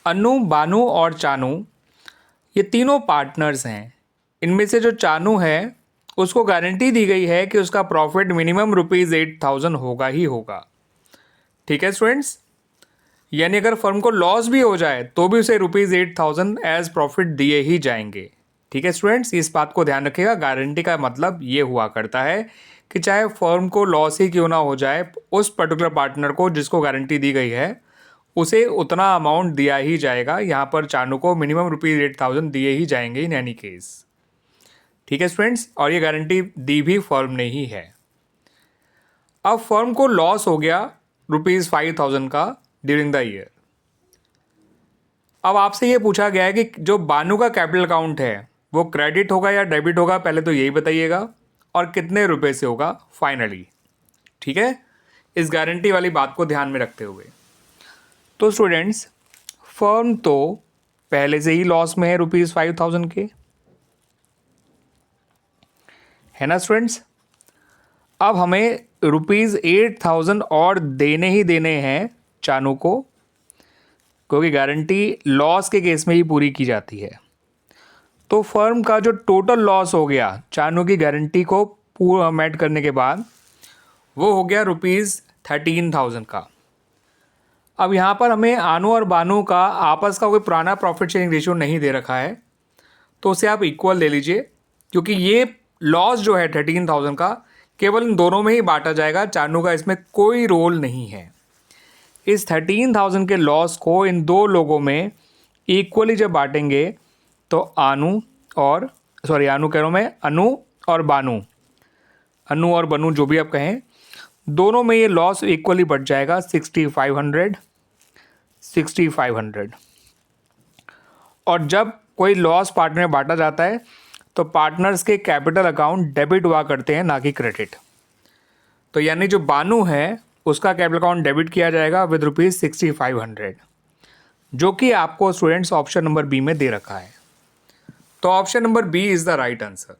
अनु, बानू और चानू ये तीनों पार्टनर्स हैं। इनमें से जो चानू है उसको गारंटी दी गई है कि उसका प्रॉफिट मिनिमम ₹8,000 होगा ही होगा। ठीक है स्टूडेंट्स, यानी अगर फर्म को लॉस भी हो जाए तो भी उसे ₹8,000 एज प्रॉफिट दिए ही जाएंगे। ठीक है स्टूडेंट्स, इस बात को ध्यान रखिएगा। गारंटी का मतलब ये हुआ करता है कि चाहे फर्म को लॉस ही क्यों ना हो जाए, उस पर्टिकुलर पार्टनर को जिसको गारंटी दी गई है उसे उतना अमाउंट दिया ही जाएगा। यहाँ पर चानू को मिनिमम ₹8,000 दिए ही जाएंगे इन एनी केस। ठीक है स्टूडेंट्स, और ये गारंटी दी भी फर्म ने ही है। अब फर्म को लॉस हो गया ₹5,000 का ड्यूरिंग द ईयर। अब आपसे ये पूछा गया है कि जो बानू का कैपिटल अकाउंट है वो क्रेडिट होगा या डेबिट होगा, पहले तो यही बताइएगा, और कितने रुपए से होगा फाइनली। ठीक है, इस गारंटी वाली बात को ध्यान में रखते हुए तो स्टूडेंट्स, फर्म तो पहले से ही लॉस में है ₹5,000 के, है ना स्टूडेंट्स। अब हमें ₹8,000 और देने ही देने हैं चानू को, क्योंकि गारंटी लॉस के केस में ही पूरी की जाती है। तो फर्म का जो टोटल लॉस हो गया चानू की गारंटी को पूरा मेट करने के बाद, वो हो गया ₹13,000 का। अब यहाँ पर हमें आनू और बानू का आपस का कोई पुराना प्रॉफिट शेयरिंग रेशियो नहीं दे रखा है, तो उसे आप इक्वल ले लीजिए, क्योंकि ये लॉस जो है 13,000 का केवल इन दोनों में ही बांटा जाएगा। चानू का इसमें कोई रोल नहीं है। इस 13,000 के लॉस को इन दो लोगों में इक्वली जब बांटेंगे तो आनू कह रहा हूँ मैं, अनु और बानू जो भी आप कहें, दोनों में ये लॉस इक्वली बढ़ जाएगा 6,500। और जब कोई लॉस पार्टनर में बांटा जाता है तो पार्टनर्स के कैपिटल अकाउंट डेबिट हुआ करते हैं, ना कि क्रेडिट। तो यानी जो बानू है उसका कैपिटल अकाउंट डेबिट किया जाएगा विद ₹6,500, जो कि आपको स्टूडेंट्स ऑप्शन नंबर बी में दे रखा है। तो option number B is the right answer.